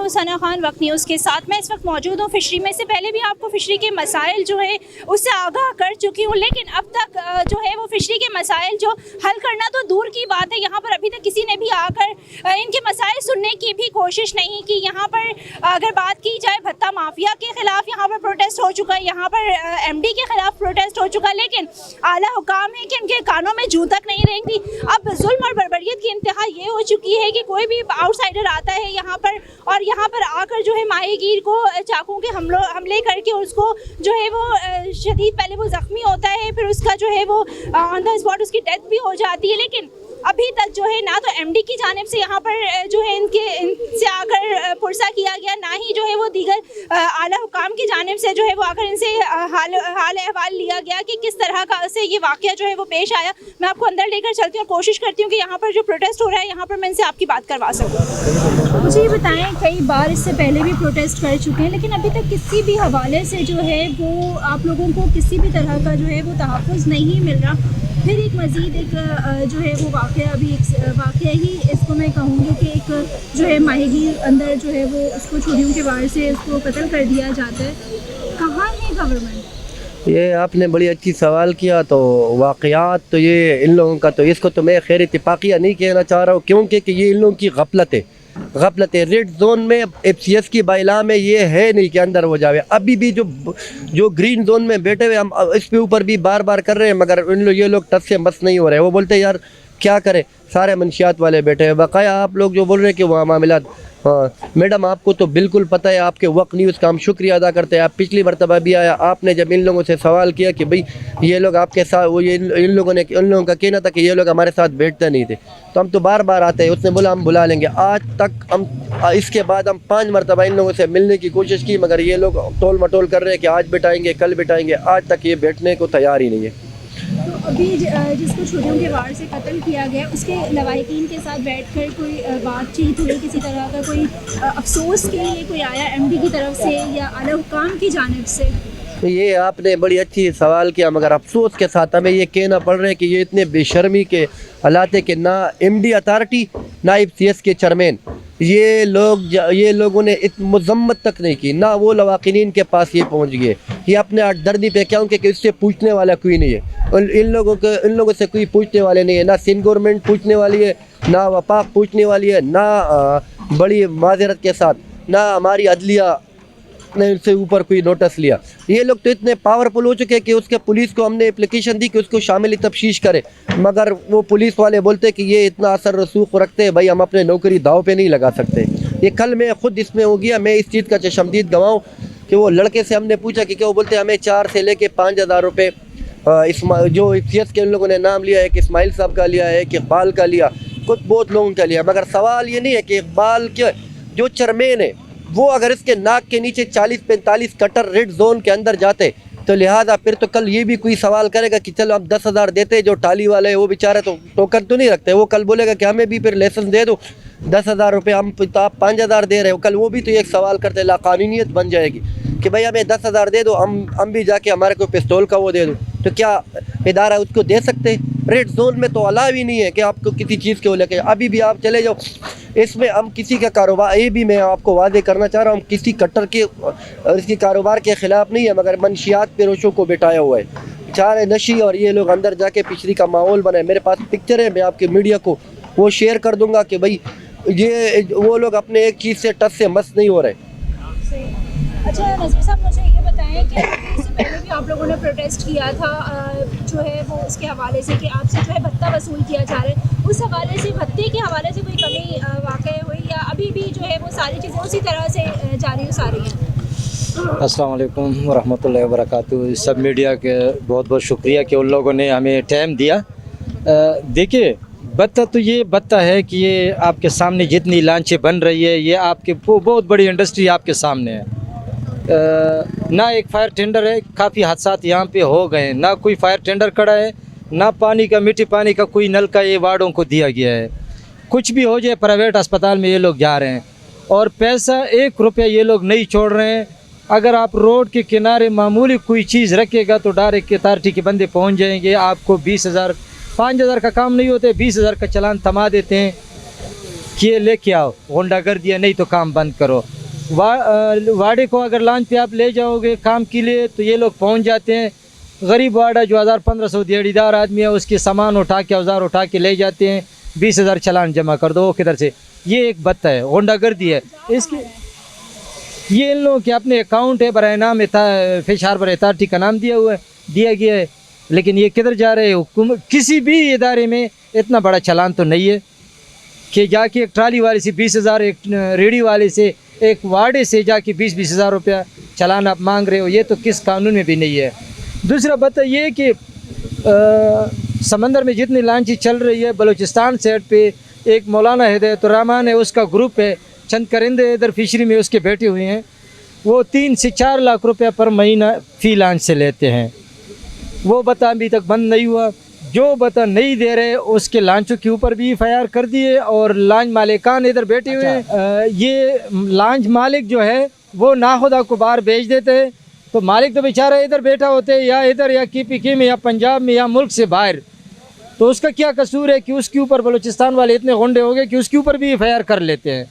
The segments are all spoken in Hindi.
हूँ सना खान, वक्त न्यूज़ के साथ। मैं इस वक्त मौजूद हूँ फिशरी में। से पहले भी आपको फिशरी के मसाइल जो है उससे आगाह कर चुकी हूँ, लेकिन अब तक जो है वो फिशरी के मसाइल जो हल करना तो दूर की बात है, यहाँ पर अभी तक किसी ने भी आकर इनके मसाइल सुनने की भी कोशिश नहीं की। यहाँ पर अगर बात की जाए भत्ता माफिया के खिलाफ यहाँ पर प्रोटेस्ट हो चुका है, यहाँ पर MD के खिलाफ प्रोटेस्ट हो चुका है, लेकिन आला हुकाम है कि उनके कानों में जूं तक नहीं रेंगती। अब जुल्म और बर्बरियत की इंतहा ये हो चुकी है कि कोई भी आउटसाइडर आता है यहाँ पर और यहाँ पर आकर जो है माहीगीर को चाकू के हमले करके उसको जो है वो शदीद, पहले वो ज़ख्मी होता है, फिर उसका जो है वो ऑन द स्पॉट उसकी डेथ भी हो जाती है। लेकिन अभी तक जो है ना तो MD की जानिब से यहाँ पर जो है इनसे आकर पुरसा किया गया, ना ही जो है वो दीगर आला हुकाम की जानिब से जो है वो आकर इनसे हाल अहवाल लिया गया कि किस तरह का से ये वाक़या जो है वो पेश आया। मैं आपको अंदर लेकर चलती हूँ और कोशिश करती हूँ कि यहाँ पर जो प्रोटेस्ट हो रहा है यहाँ पर मैं इनसे आपकी बात करवा सकूँ। मुझे ये बताएं, कई बार इससे पहले भी प्रोटेस्ट कर चुके हैं, लेकिन अभी तक किसी भी हवाले से जो है वो आप लोगों को किसी भी तरह का जो है वो तहफ़्फ़ुज़ नहीं मिल रहा। फिर एक मज़ीद एक जो है वो वाक़या, अभी एक वाक़या ही इसको मैं कहूँगी कि एक जो है माहीगीर अंदर जो है वो उसको छुरियों के वार से उसको कत्ल कर दिया जाता है। कहाँ है गवर्नमेंट? ये आपने बड़ी अच्छी सवाल किया। तो वाक़यात तो ये इन लोगों का, तो इसको तो मैं खैर इत्तिफ़ाक़िया नहीं कहना चाह रहा हूँ, क्योंकि कि ये इन लोगों की गफलत है। रेड जोन में FCS की बाइला में ये है नहीं कि अंदर हो जावे। अभी भी जो ग्रीन जोन में बैठे हुए, हम इस पे ऊपर भी बार बार कर रहे हैं, मगर ये लोग टस से मस नहीं हो रहे। वो बोलते हैं यार क्या करें, सारे मंशियात वाले बैठे हैं। बकाया आप लोग जो बोल रहे हैं कि वहाँ मामलात, हाँ मैडम आपको तो बिल्कुल पता है, आपके वक्त न्यूज़ का हम शुक्रिया अदा करते हैं। आप पिछली मरतबा भी आया, आपने जब इन लोगों से सवाल किया कि भाई ये लोग आपके साथ, वो ये इन लोगों का कहना था कि ये लोग हमारे साथ बैठते नहीं थे, तो हम तो बार बार आते हैं। उसने बोला हम बुला लेंगे। आज तक हम, इसके बाद हम 5 मरतबा इन लोगों से मिलने की कोशिश की, मगर ये लोग टोल मटोल कर रहे हैं कि आज बैठाएँगे कल बैठाएँगे। आज तक ये बैठने को तैयार ही नहीं है। तो अभी जिसको छुरियों के वार से कत्ल किया गया, उसके लवाहिकीन के साथ बैठकर कोई बातचीत हुई, किसी तरह का कोई अफसोस के लिए कोई आया MD की तरफ से या आला हुकाम की जानिब से? ये आपने बड़ी अच्छी सवाल किया, मगर अफसोस के साथ हमें ये कहना पड़ रहा है कि ये इतने बेशर्मी के हालात है कि ना MD अथॉरिटी ना FCS के चेयरमैन, ये लोगों ने मजम्मत तक नहीं की, ना वो लवाकिनीन के पास ये पहुंच गए। ये अपने दर्दी पे क्या, कि इससे पूछने वाला कोई नहीं है। इन लोगों से कोई पूछने वाले नहीं है, ना सिंध गवर्नमेंट पूछने वाली है, ना वफाक पूछने वाली है, ना बड़ी माजरत के साथ ना हमारी अदलिया ने उससे ऊपर कोई नोटिस लिया। ये लोग तो इतने पावरफुल हो चुके हैं कि उसके पुलिस को हमने एप्लीकेशन दी कि उसको शामिल तफ्तीश करे, मगर वो पुलिस वाले बोलते कि ये इतना असर रसूख रखते हैं, भाई हम अपने नौकरी दाव पे नहीं लगा सकते। ये कल मैं खुद इसमें हो गया, मैं इस चीज़ का चशमदीद गवाऊँ कि वो लड़के से हमने पूछा कि क्या, वो बोलते हमें 4 से लेके 5,000 रुपये जो FCS के उन लोगों ने नाम लिया है कि इस्माइल साहब का लिया है, कि इकबाल का लिया, कुछ बहुत लोगों का लिया। मगर सवाल ये नहीं है कि इकबाल के जो चेयरमैन है वो अगर इसके नाक के नीचे 40-45 कटर रेड जोन के अंदर जाते, तो लिहाजा फिर तो कल ये भी कोई सवाल करेगा कि चलो हम 10,000 देते। जो टाली वाले हैं वो बेचारे तो टोकन तो नहीं रखते, वो कल बोलेगा कि हमें भी फिर लाइसेंस दे दो 10,000 रुपये, हम तो आप 5,000 दे रहे हो। कल वो भी तो एक सवाल करते, लाकानूनियत बन जाएगी कि भाई हमें 10,000 दे दो, हम भी जाके हमारे को पिस्तौल का वो दे दो, तो क्या इदारा उसको दे सकते? रेड जोन में तो अलाव ही नहीं है कि आपको किसी चीज़ के वो लेके, अभी भी आप चले जाओ। इसमें हम किसी का कारोबार, ये भी मैं आपको वादे करना चाह रहा हूँ, हम किसी कट्टर के और इसके कारोबार के ख़िलाफ़ नहीं है, मगर मंशियात पेरोशों को बिठाया हुआ है, चारे नशी, और ये लोग अंदर जाके पिछड़ी का माहौल बनाए। मेरे पास पिक्चर है, मैं आपके मीडिया को वो शेयर कर दूँगा कि भाई ये वो लोग अपने एक चीज़ से टस से मस नहीं हो रहे। अच्छा नज़ीर साहब, मुझे ये बताएं कि इससे पहले भी आप लोगों ने प्रोटेस्ट किया था जो है वो उसके हवाले से कि आपसे जो है भत्ता वसूल किया जा रहा है, उस हवाले से भत्ते के हवाले से कोई कमी वाक़ई हुई या अभी भी जो है वो सारी चीज़ें उसी तरह से जारी हो सारी हैं? अस्सलाम वालेकुम वरहमतुल्लाहि वबरकातुहू। सब मीडिया के बहुत बहुत शुक्रिया कि उन लोगों ने हमें टाइम दिया। देखिए भत्ता तो ये भत्ता है कि ये आपके सामने जितनी लांचें बन रही है, ये आपके बहुत बड़ी इंडस्ट्री आपके सामने है। ना एक फायर टेंडर है, काफ़ी हादसात यहाँ पे हो गए हैं, ना कोई फायर टेंडर खड़ा है, ना पानी का, मीठी पानी का कोई नल का ये वार्डों को दिया गया है। कुछ भी हो जाए प्राइवेट अस्पताल में ये लोग जा रहे हैं और पैसा 1 रुपया ये लोग नहीं छोड़ रहे हैं। अगर आप रोड के किनारे मामूली कोई चीज़ रखेगा तो डायरेक्ट अथॉरिटी के बंदे पहुँच जाएंगे, आपको 20,000 5,000 का काम नहीं होते, 20,000 का चलान थमा देते हैं कि ये लेके आओ, गुंडागर्दी है नहीं तो काम बंद करो। वाड़े को अगर लॉन्च पे आप ले जाओगे काम के लिए तो ये लोग पहुंच जाते हैं। गरीब वाड़ा जो 1500 दिहाड़ीदार आदमी है उसके सामान उठा के औजार उठा के ले जाते हैं, 20,000 चालान जमा कर दो, वो किधर से। ये एक बत्ता है, गुंडागर्दी है इसके। ये इन लोगों के अपने अकाउंट है, बराए नाम फिश हार्बर अथॉरिटी का नाम दिया गया है, लेकिन ये किधर जा रहे हैं? किसी भी इदारे में इतना बड़ा चालान तो नहीं है कि जाके एक ट्राली वाले से 20,000, एक रेडी वाले से, एक वार्डे से जाके 20-20 हज़ार रुपया चालान आप मांग रहे हो। ये तो किस कानून में भी नहीं है। दूसरा बात ये कि समंदर में जितनी लांची चल रही है, बलूचिस्तान साइड पे एक मौलाना हिदायतुर्रहमान है, उसका ग्रुप है, चंद करिंदे इधर फिशरी में उसके बैठे हुए हैं, वो 3 से 4 लाख रुपया पर महीना फ़ी लांच से लेते हैं। वो बता अभी तक बंद नहीं हुआ। जो बता नहीं दे रहे उसके लांचों के ऊपर भी FIR कर दिए और लांच मालिकान इधर बैठे हुए हैं। ये लांच मालिक जो है वो नाखुदा को बाहर भेज देते हैं, तो मालिक तो बेचारा इधर बैठा होते हैं, या इधर या KPK में या पंजाब में या मुल्क से बाहर। तो उसका क्या कसूर है कि उसके ऊपर बलूचिस्तान वाले इतने गुंडे हो गए कि उसके ऊपर भी FIR कर लेते हैं।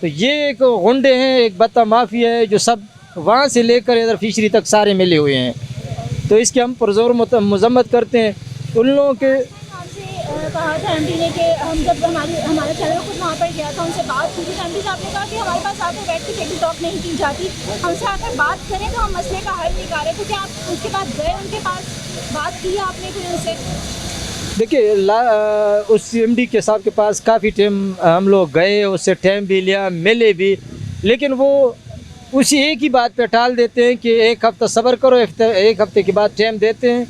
तो ये एक गुंडे हैं, एक बत्ता माफिया है जो सब वहाँ से लेकर इधर फिशरी तक सारे मिले हुए हैं। तो इसके हम पुरजोर मजम्मत करते हैं उन लोगों के। आपसे कहा था एमडी ने कि हम जब हमारा चैनल खुद वहाँ पर गया था, उनसे बात की थी, एमडी साहब ने कहा कि हमारे पास आकर बैठ के टेबल टॉक नहीं की जाती, हमसे आकर बात करें तो हम मसले का हल निकालें। तो क्या आप उसके बाद गए उनके पास, बात की आपने कोई उनसे? देखिए उस MD के साहब के पास काफ़ी टाइम हम लोग गए, उससे टाइम भी लिया, मिले भी, लेकिन वो उसी एक ही बात पे टाल देते हैं कि एक हफ़्ता सब्र करो, एक हफ़्ते के बाद टाइम देते हैं,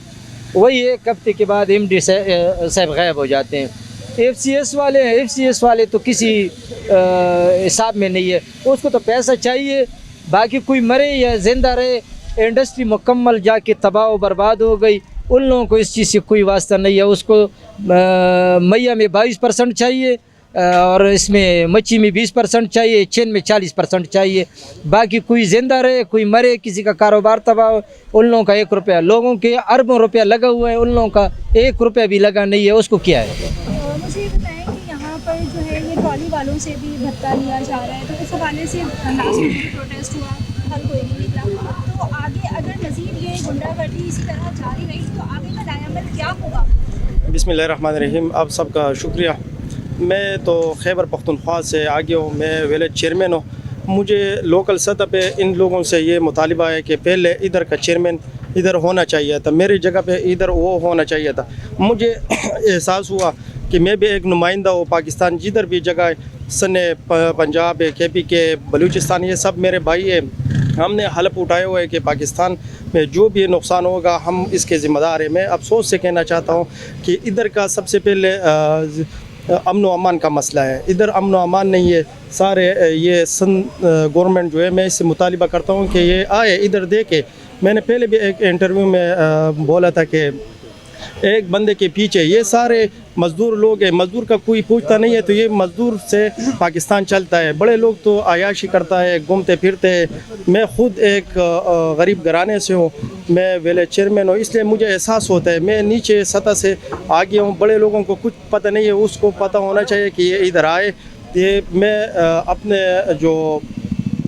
वही एक हफ़्ते के बाद MD साहब गायब हो जाते हैं। FCS वाले तो किसी हिसाब में नहीं है, उसको तो पैसा चाहिए, बाकी कोई मरे या ज़िंदा रहे, इंडस्ट्री मुकम्मल जाके तबाह व बर्बाद हो गई, उन लोगों को इस चीज़ से कोई वास्ता नहीं है। उसको मैया में 22% चाहिए और इसमें मच्छी में 20% चाहिए, चेन में 40% चाहिए, बाकी कोई ज़िंदा रहे कोई मरे, किसी का कारोबार तबाह हो, उन लोगों का 1 रुपया, लोगों के अरबों रुपया लगा हुआ है, उन लोगों का 1 रुपया भी लगा नहीं है, उसको क्या है। मुझे ये बताएं कि यहाँ पर जो है ये ट्रॉली वालों से भी भत्ता लिया जा रहा है, तो इस हवाले से लास्ट में भी प्रोटेस्ट हुआ, हल कोई नहीं निकला। तो आगे अगर मज़ीद ये गुंडागर्दी इसी तरह जारी रही तो आगे का दायमल क्या होगा? बिस्मिल्लाहिर्रहमानिर्रहीम। आप सबका शुक्रिया। मैं तो खैबर पख्तूनख्वा से आ गया हूँ, मैं विलेज चेयरमैन हूँ। मुझे लोकल सतह पे इन लोगों से ये मुतालिबा है कि पहले इधर का चेयरमैन इधर होना चाहिए था, मेरी जगह पे इधर वो होना चाहिए था। मुझे एहसास हुआ कि मैं भी एक नुमाइंदा हूँ पाकिस्तान, जिधर भी जगह है, सने पंजाब है, KPK, बलूचिस्तान, ये सब मेरे भाई है। हमने हलफ उठाया हुआ है कि पाकिस्तान में जो भी नुकसान होगा हम इसके ज़िम्मेदार हैं। मैं अफसोस से कहना चाहता हूँ कि इधर का सबसे पहले अमन व अमान का मसला है, इधर अमन व अमान नहीं है। सारे ये गवर्नमेंट जो है, मैं इससे मुतालिबा करता हूँ कि ये आए इधर देखे। मैंने पहले भी एक इंटरव्यू में बोला था कि एक बंदे के पीछे ये सारे मज़दूर लोग हैं, मज़दूर का कोई पूछता नहीं है, तो ये मज़दूर से पाकिस्तान चलता है। बड़े लोग तो आयाशी करता है, घूमते फिरते हैं। मैं ख़ुद एक गरीब घराने से हूँ, मैं विलेज चेयरमैन हूँ, इसलिए मुझे एहसास होता है। मैं नीचे सतह से आ गया हूँ, बड़े लोगों को कुछ पता नहीं है, उसको पता होना चाहिए कि ये इधर आए। ये मैं अपने जो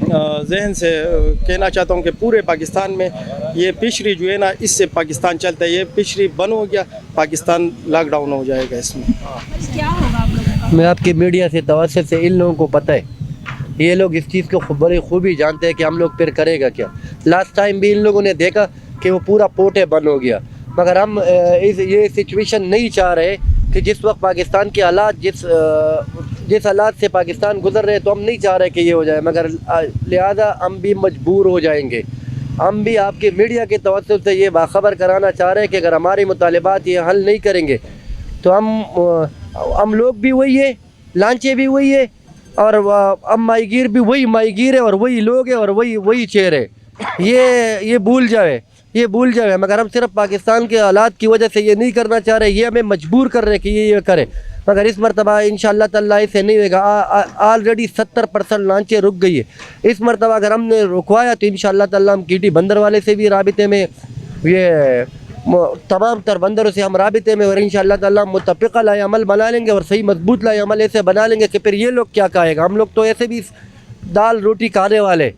जहन से कहना चाहता हूँ कि पूरे पाकिस्तान में ये फिशरी जो है ना, इससे पाकिस्तान चलता है। ये फिशरी बंद हो गया, पाकिस्तान लॉकडाउन हो जाएगा। इसमें क्या होगा आप लोगों का? मैं आपकी मीडिया से तवज्जो से इन लोगों को पता है, ये लोग इस चीज़ को बड़ी खूबी जानते हैं कि हम लोग फिर करेगा क्या। लास्ट टाइम भी इन लोगों ने देखा कि वो पूरा पोर्ट बंद हो गया, मगर हम ये सिचुएशन नहीं चाह रहे कि जिस वक्त पाकिस्तान के हालात जिस हालात से पाकिस्तान गुजर रहे, तो हम नहीं चाह रहे कि ये हो जाए, मगर लिहाजा हम भी मजबूर हो जाएंगे। हम भी आपके मीडिया के तवज्जो से ये बाखबर कराना चाह रहे हैं कि अगर हमारे मुतालिबात ये हल नहीं करेंगे तो हम लोग भी वही है, लांचे भी वही है, और हम माहीगीर भी वही माहीगीर है, और वही लोग है, और वही चेहर है। ये भूल जाए, मगर हम सिर्फ पाकिस्तान के हालात की वजह से ये नहीं करना चाह रहे, ये हमें मजबूर कर रहे हैं कि ये करें, मगर इस मरतबा इंशाअल्लाह ताला ऐसे नहीं होगा। ऑलरेडी 70% लांचें रुक गई है। इस मरतबा अगर हमने रुकवाया तो इंशाअल्लाह ताला हम KT बंदर वाले से भी राबिते में, ये तमाम तर बंदरों से हम राबिते में, और इंशाअल्लाह ताला मुत्तफ़िक़ा लाए अमल बना लेंगे और सही मजबूत लाए अमल ऐसे बना लेंगे कि फिर ये लोग क्या कहेगा। हम लोग तो ऐसे भी दाल रोटी खाने वाले,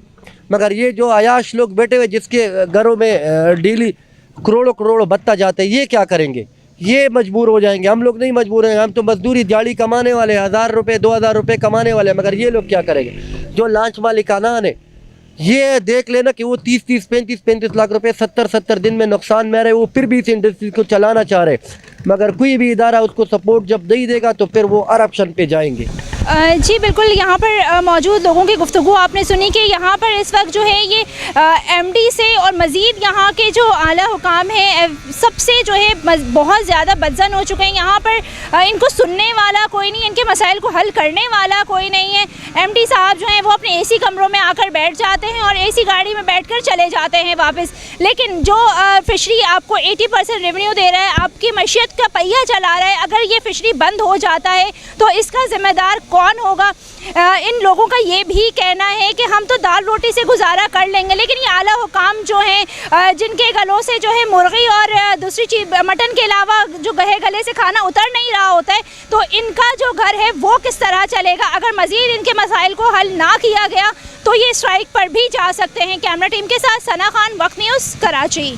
मगर ये जो अयाश लोग बैठे हुए जिसके घरों में डेली करोड़ों करोड़ों बत्ता जाते हैं, ये क्या करेंगे? ये मजबूर हो जाएंगे। हम लोग नहीं मजबूर हैं, हम तो मजदूरी दिहाड़ी कमाने वाले, 1000 रुपये 2000 रुपये कमाने वाले, मगर ये लोग क्या करेंगे? जो लांच मालिकाना ने ये देख लेना कि वो 30-30 35-35 लाख रुपए 70-70 दिन में नुकसान में रहे, वो फिर भी इस इंडस्ट्री को चलाना चाह रहे, मगर कोई भी इदारा उसको सपोर्ट जब नहीं देगा तो फिर वो करप्शन पे जाएंगे। जी बिल्कुल, यहाँ पर मौजूद लोगों की गुफ्तगू आपने सुनी कि यहाँ पर इस वक्त जो है ये एमडी से और मज़ीद यहाँ के जो आला हुकाम हैं सबसे जो है बहुत ज़्यादा बदजन हो चुके हैं। यहाँ पर इनको सुनने वाला कोई नहीं, इनके मसाइल को हल करने वाला कोई नहीं है। एमडी साहब जो हैं वो अपने एसी कमरों में आकर बैठ जाते हैं और एसी गाड़ी में बैठकर चले जाते हैं वापस। लेकिन जो फ़िशरी आपको 80% रेवेन्यू दे रहा है, आपकी मईशत का पहिया चला रहा है, अगर ये फ़िशरी बंद हो जाता है तो इसका ज़िम्मेदार कौन होगा? इन लोगों का ये भी कहना है कि हम तो दाल रोटी से गुजारा कर लेंगे, लेकिन ये आला हुकाम जो हैं जिनके गलों से जो है मुर्गी और दूसरी चीज़ मटन के अलावा जो गले से खाना उतर नहीं रहा होता है, तो इनका जो घर है वो किस तरह चलेगा? अगर मज़ीद इनके मसाइल को हल ना किया गया तो ये स्ट्राइक पर भी जा सकते हैं। कैमरा टीम के साथ सना खान, वक्त न्यूज़, कराची।